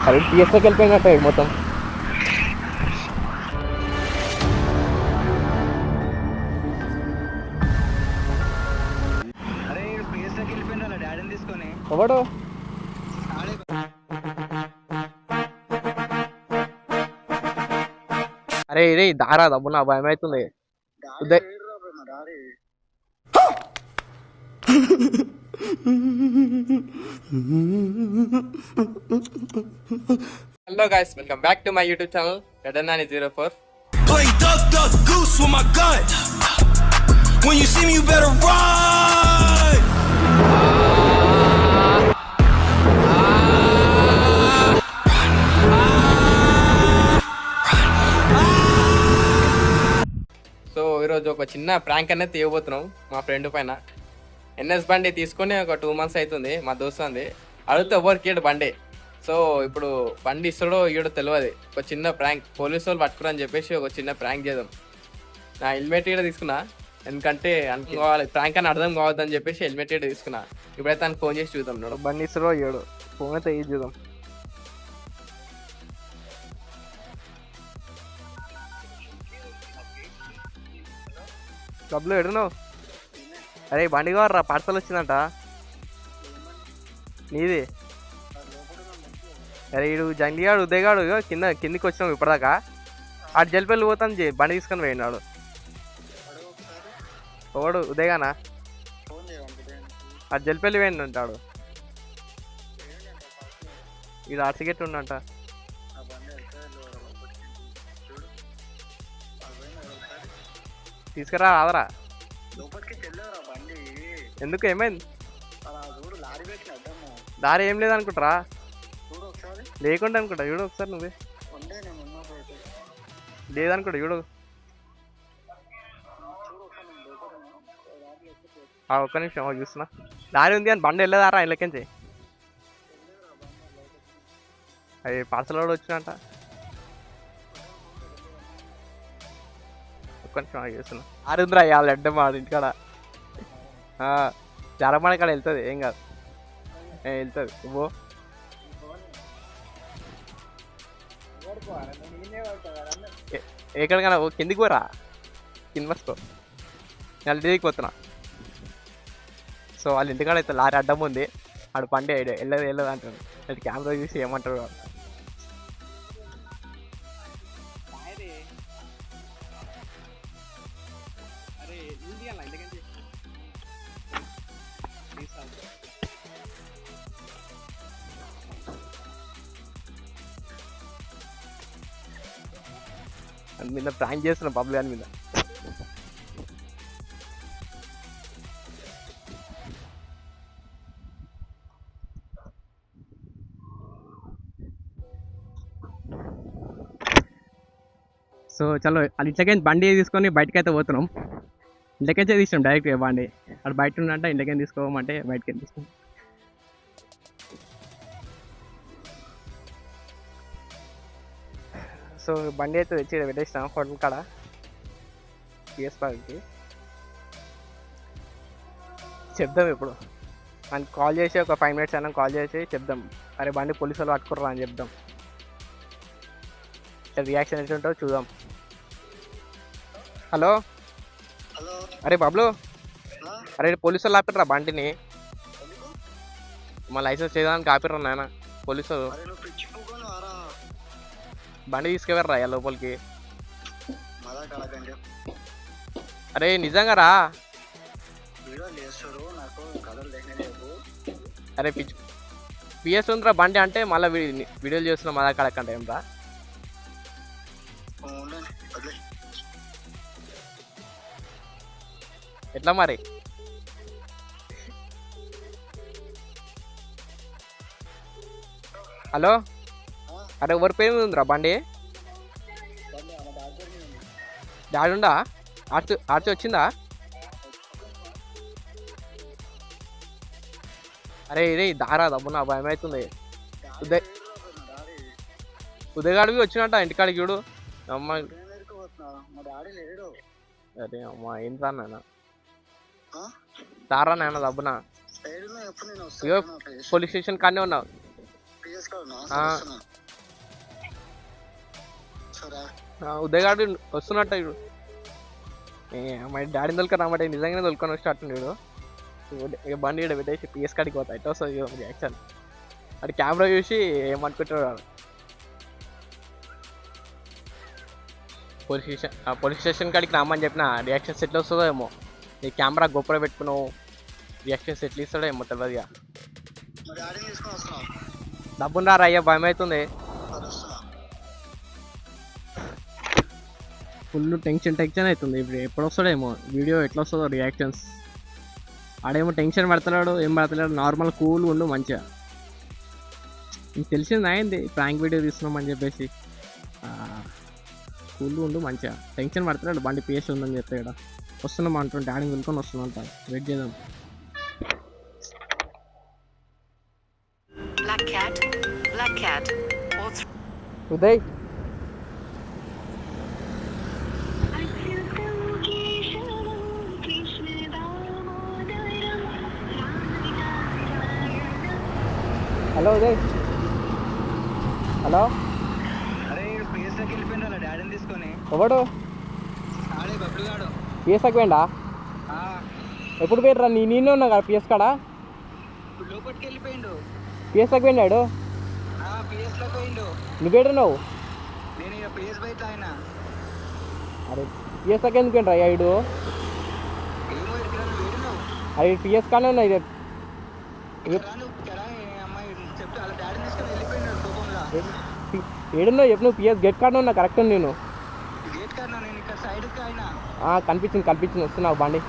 అరే టీఎస్లోకి వెళ్ళిపోయినట్టే మొత్తం. ఎవడు అరే ఇది దారా దమ్ము నా భయం అవుతుంది. Hello guys, welcome back to my YouTube channel Redannani04. Play duck duck goose with my gun. When you see me you better run. So ఈరోజు ఒక చిన్న ప్రాంక్ అనేది తీయబోతున్నాం మా ఫ్రెండ్ పైన. ఎన్ఎస్ బండి తీసుకొని ఒక 2 months అవుతుంది. మా దోస్తుంది అడిగితే ఎవరికి ఇయ్యడు బండి. సో ఇప్పుడు బండి ఇస్తాడో ఇయ్యడో తెలియదు. ఒక చిన్న ప్రాంక్, పోలీసు వాళ్ళు పట్టుకురని చెప్పేసి ఒక చిన్న ప్రాంక్ చేద్దాం. నా హెల్మెట్ కూడా తీసుకున్నా, ఎందుకంటే అనుకోవాలి ప్రాంక్ అని అర్థం కావద్దని చెప్పేసి హెల్మెట్ కూడా తీసుకున్నా. ఇప్పుడైతే తనకు ఫోన్ చేసి చూద్దాం. నాడు బండి ఇస్తాడో ఇయ్యడు, ఫోన్ అయితే ఇది చూద్దాం. డబ్బులు ఎడున్నావు? అరే బండి కావరా, పార్సల్ వచ్చిందంట నీది. అరే ఇడు జంగిగాడు ఉదయగాడు కిందికి వచ్చినాం ఇప్పటిదాకా. ఆడు జల్పెళ్ళి పోతాను బండి తీసుకొని పోయినాడు. ఒకడు ఉదయగానా, ఆడు జల్పెళ్ళి పోయింది అంటాడు. ఇది ఆర్సిగెట్ ఉండంట. తీసుకురా ఆదరా. ఎందుకు ఏమైంది? దారి ఏం లేదనుకుంటారా? లేకుండా అనుకుంటా చూడు ఒకసారి. నువ్వే లేదనుకుంటా చూడు. ఒక్క నిమిషం చూస్తున్నా. దారి ఉంది అని బండి వెళ్ళదారా ఇళ్ళకించి? అవి పార్సల్ కూడా వచ్చినంట. ఒక్క నిమిషం చూస్తున్నా. దారి ఉందిరా వాళ్ళ అడ్డం వాడు ఇంటికాడ. జరమాడ కాడ వెళ్తుంది, ఏం కాదు వెళ్తుంది. ఓ ఎక్కడికైనా కిందికి పోరా, కింద వసుకో. నేను ఇంటికి పోతున్నా. సో వాళ్ళ ఇంటికాడ అయితే లారీ అడ్డం ఉంది. ఆడు పండే వెళ్ళదు అంటాడు. అది కెమెరా చూసి ఏమంటాడు. అని మీద ప్రాంక్ చేస్తున్నా పబ్లిక్ అని మీద. సో చలో అది ఇంట్లోకి బండి తీసుకొని బయటకి అయితే పోతున్నాం. ఇంట్లోకే తీసినాం డైరెక్ట్ బండి. అక్కడ బయట ఉన్నంటే ఇంట్లోకి తీసుకోమంటే బయటకి తీసుకున్నాం. సో బండి అయితే తెచ్చి పెట్టేసినాం హోటల్ కాడ పిఎస్ పార్క్కి. చెప్దాం ఇప్పుడు మనకి కాల్ చేసి ఒక 5 minutes అయినా కాల్ చేసి చెప్దాం. అరే బండి పోలీసు వాళ్ళు పట్టుకుర్రా అని చెప్దాం. రియాక్షన్ ఎట్లా ఉంటుందో చూద్దాం. హలో అరే బాబులు, అరే పోలీసు వాళ్ళు ఆపిర్రా బండిని. మా లైసెన్స్ చేయడానికి ఆపిర్రా నాయన పోలీసు. బండి తీసుకెళ్ళరా లోపలికి. అరే నిజంగా రా. అరే పిఎస్ ఉందిరా బండి అంటే మళ్ళీ వీడియోలు చేస్తున్నాం మదా కడకంటే ఏం రా. ఎట్లా మరి? హలో అరే ఎవరి పేరు ఉందిరా బండి? డాడీ ఉందా? ఆర్చి వచ్చిందా? అరే ఇది దారా దమ్ము నా భయం అవుతుంది. ఉదయగాడికి వచ్చినట్ట ఇంటికాడికి చూడు. అమ్మ అరే అమ్మా ఏం రా నాన్న, తారా నాన్న దబ్బునా. పోలీస్ స్టేషన్ కానే ఉన్నావు. ఉదయగాడు వస్తున్నట్టు మా డాడీని తొలుకొని రమ్మంటే నిజంగానే తొలుకొని వచ్చినట్టు ఇక బండి ఇక్కడ పెట్టేసి పిఎస్ కాడికి పోతా ఎట్లా వస్తుంది యాక్షన్ అది కెమెరా చూసి ఏమనుకుంటాడు పోలీస్ స్టేషన్ కాడికి రామని చెప్పిన రియాక్షన్స్ ఎట్లా వస్తుందో ఏమో నీ కెమెరా గొప్పగా పెట్టుకున్నావు రియాక్షన్స్ ఎట్లా ఇస్తాడో ఏమో తెలియదుగా డబ్బులు రారా అయ్యా భయం అవుతుంది ఫుల్ టెన్షన్ అవుతుంది ఇప్పుడు ఎప్పుడు వస్తాడేమో వీడియో ఎట్లా వస్తుందో రియాక్షన్స్ ఆడేమో టెన్షన్ పడుతున్నాడు ఏం పడతలేడు నార్మల్ కూల్ ఉండు మంచిగా నీకు తెలిసింది అయింది ప్రాంక్ వీడియో తీస్తున్నామని చెప్పేసి కూల్ ఉండు మంచిగా టెన్షన్ పడుతున్నాడు బండి పిఎస్ ఉందని చెప్తే ఇక్కడ వస్తున్నాం అంటుంటే డాడీ వెళ్ళుకొని వస్తున్నాం వెయిట్ చేద్దాం ఉదయ్ హలో ఉదయ్ హలో ఎవడు పిఎస్ పోయిండా ఎప్పుడు పోయిర్రా నేనే ఉన్నా కదా పిఎస్ కాడ పిఎస్ పోయినాడు నువ్వేడున్నావు అరే పిఎస్ ఎందుకు పోయిండ్రా ఇడు అరే పిఎస్ కానే ఉన్నా ఇది ఏడున్నావు చెప్పు నువ్వు పిఎస్ గేట్ కార్డు ఉన్నా కరెక్ట్ నేను కనిపించింది వస్తున్నావు బండి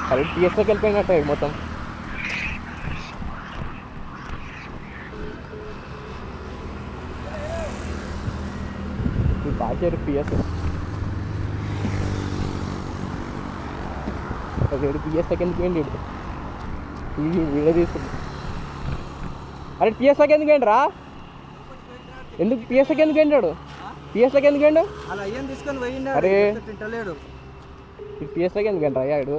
అరే పిఎస్లోకి వెళ్ళిపోయినట్టే మొత్తం బాగా పిఎస్ పిఎస్లోకి ఎందుకు పోయింది వీడియో తీసుకుంది అరే పిఎస్లోకి ఎందుకు పోయిండు రా ఎందుకు పిఎస్లోకి ఎందుకు పోయిండాడు పిఎస్లోకి ఎందుకు పోయిండు అరే పిఎస్లోకి ఎందుకు పోయిండు అయ్యా ఇడు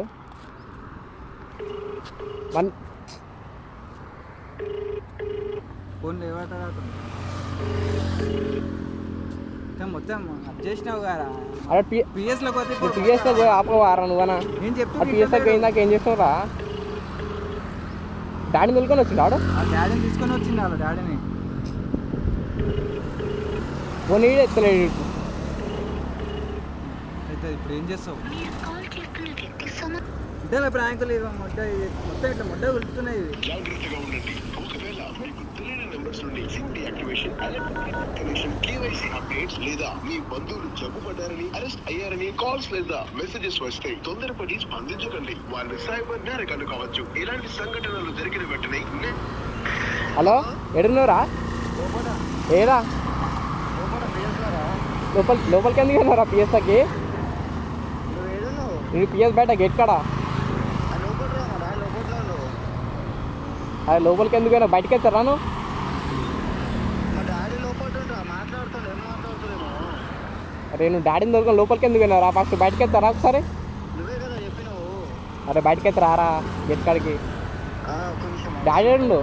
మొత్తం చేసినావు కదా అరే పిఎస్లో ఆపవారా నువ్వనా నేను చెప్తా పిఎస్లోకి పోయిందాక ఏం చేస్తున్నావురా డాడీని తొలుకొని వచ్చిండు డాడీని తీసుకొని వచ్చింది వాళ్ళ డాడీని పోనీ ఎత్తలేడు అయితే ఇప్పుడు ఏం చేస్తావు అంటే ప్రాంకులు మొత్తం ఇట్లా మొట్ట ఉలుతున్నాయి లేదా మీ బంధువులు జబ్బుపడ్డారని అరెస్ట్ అయ్యారని కాల్స్ లేదా మెసేజెస్ వస్తే తొందరపడి స్పందించకండి వాళ్ళు సైబర్ నేరగాళ్లు కావచ్చు ఇలాంటి సంఘటనలు జరిగిన వెంటనే హలో ఎడున్నారా ఏరా లోపలికి ఎందుకు వెళ్ళారా పిఎస్కి నేను పిఎస్ బయట గేట్ కాడా అదే లోపలికి ఎందుకు వెళ్ళా బయటకి వెళ్తారా నువ్వు అరే నువ్వు డాడీని దొరకని లోపలికి ఎందుకు వెళ్ళారా ఫస్ట్ బయటకి వెళ్తారా ఒకసారి అరే బయటకి వెళ్తారా గేట్ కాడికి డాడీ ఉండు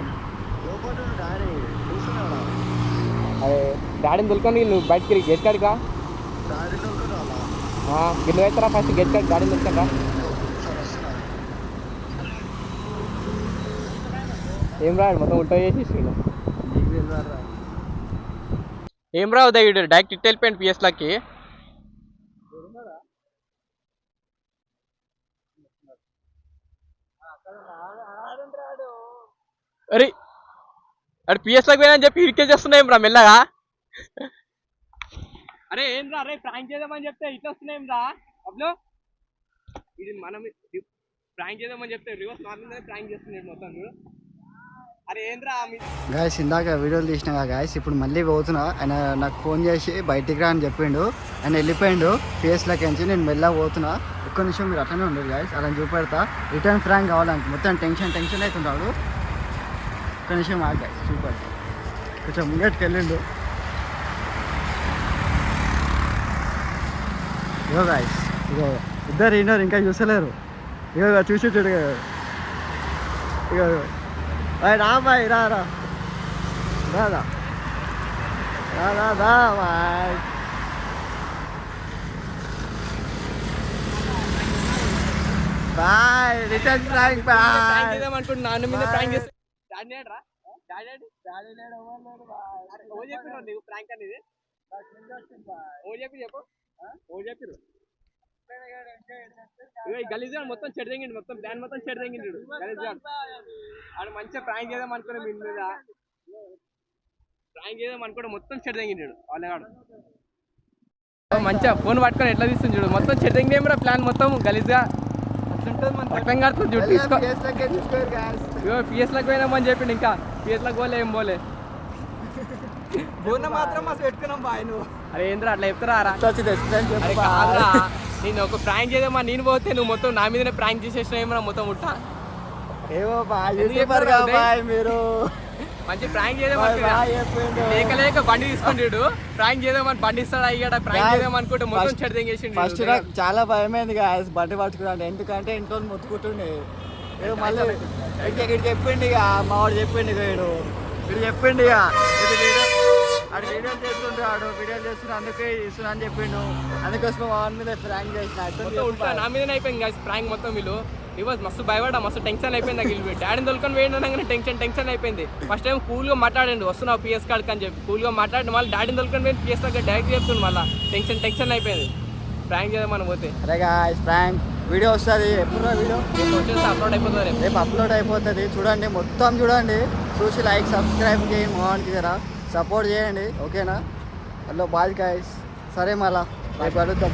అరే డాడీని దొరకని నువ్వు బయటకి గేట్ కాడికా గిన్నె అవుతారా ఫస్ట్ గేట్ కాడి డాడీని దొరకరా ఏం రా మొత్తం ఉల్టా చేసేసి ఏం రా ఉదయ్ డైరెక్ట్ ఇట్ వెళ్ళిపోయింది పిఎస్లకి అరే అడు పిఎస్లోకి పోయినా చెప్పి ఇరికే చేస్తున్నాం రా మెల్లగా అరే ఏం రా అరే ప్రాంక్ చేద్దామని చెప్తే ఇట్లా వస్తున్నాం రా అప్పుడు ఇది మనం ప్రాంక్ చేద్దామని చెప్తే రివర్స్ నార్మల్ ప్రాంక్ చేస్తున్నాడు మొత్తం అరే ఏంద్రా గాయస్ ఇందాక వీడియోలు తీసినా గాయస్ ఇప్పుడు మళ్ళీ పోతున్నా ఆయన నాకు ఫోన్ చేసి బయటికి రా అని చెప్పిండు ఆయన వెళ్ళిపోయిండు పిఎస్లోకి నుంచి నేను మెల్లగా పోతున్నా ఒక్క నిమిషం మీరు అట్లనే ఉండదు గాయస్ అలా చూపెడతా రిటర్న్ ఫ్రాంక్ కావాలంటే మొత్తం టెన్షన్ అవుతుంటాడు ఒక్క నిమిషం గాయస్ చూపెడతా కొంచెం ముంగటికి వెళ్ళిండు ఇగో గాయస్ ఇగో ఇద్దరు విన్నారు ఇంకా చూసలేరు ఇగో చూసి చూడు ఇగో రా బాయ్ రా దా boy. Boy return prank boy. అనుకుంటున్నా నాన్న మీద ప్రాంక్ చేస్తే ప్రాంక్ అనేది చెప్పు గలీజ్ మొత్తం చెడు తెంగిండు, మొత్తం ప్లాన్ మొత్తం చెడు తెంగిండు గలీజ్ ఆడు మంచిగా ప్రాంక్ చేద్దాం అనుకునే మీ మీద ప్రాంక్ చేద్దాం అనుకోవడం మొత్తం చెడు తెంగిండు వాళ్ళగాడు. మంచిగా ఫోన్ పట్టుకొని ఎట్లా తీస్తుంది చూడు, మొత్తం చెడు తెంగేమరా ప్లాన్ మొత్తం గలీజ్గా పట్టం కడుతుంది చూడు. తీసుకో పిఎస్ లకు పోయినామని చెప్పిండు, ఇంకా పిఎస్ లకు పోలే ఏం పోలే మాత్రం పెట్టుకున్నాం బాయ్. నువ్వు అరే ఏంద్రా అట్లా చెప్తారా అరే కాదురా, నేను ఒక ప్రాంక్ చేద్దామా నేను పోతే నువ్వు మొత్తం నా మీదనే ప్రాంక్ చేసేసిన ఏమరా మొత్తం ముట్టా. ఏమో బాయ్ మీరు మంచి ప్రాంక్ చేద్దాం లేక బండి తీసుకుంటాడు, ప్రాంక్ చేద్దామని బండి ఇస్తాడు అయ్యాడ ప్రాంక్ చేద్దాం అనుకుంటే మొత్తం చెడు తెంగేసిండు. ఫస్ట్ నాకు చాలా భయమైంది గాయస్ బండి పట్టుకున్నాను, ఎందుకంటే ఇంట్లో మొత్తుకుంటుండే. ఏదో మళ్ళీ ఇక్కడ చెప్పిండి ఇక మా వాడు చెప్పిండి ఇక వీడు చెప్పిండి ఇక ఆడు వీడియోలు చేస్తుంటాడు, వీడియోలు చేస్తున్నా అందుకే ఇస్తున్నా అని చెప్పిండు. అందుకోసం మా వాడి మీద ప్రాంక్ చేసిన నా మీదనే అయిపోయింది ప్రాంక్ మొత్తం. వీళ్ళు ఇవ్వ మస్తు భయపడ్డా, మస్తు టెన్షన్ అయిపోయింది నాకు. వీళ్ళు డాడీని తొలుకొని వేయడానికి టెన్షన్ అయిపోయింది. ఫస్ట్ టైం కూల్గా మాట్లాడండి వస్తున్నావు పిఎస్ కాడికి అని చెప్పి కూల్గా మాట్లాడి మళ్ళీ డాడీని తొలుకొని పోయి పిఎస్ దగ్గర డైరెక్ట్ చెప్తుంది. మళ్ళీ టెన్షన్ అయిపోయింది ప్రాంక్ చేద్దాం మనం పోతే. అరే గాయ్స్ ప్రాంక్ వీడియో వస్తుంది ఎప్పుడు వీడియో వచ్చేసి అప్లోడ్ అయిపోతుంది, రేపు అప్లోడ్ అయిపోతుంది. చూడండి మొత్తం చూడండి, చూసి లైక్ సబ్స్క్రైబ్ చేయండి, మోహన్కి జరా సపోర్ట్ చేయండి ఓకేనా. హలో బాయ్ గాయ్స్, సరే మళ్ళా రేపు కలుద్దాం.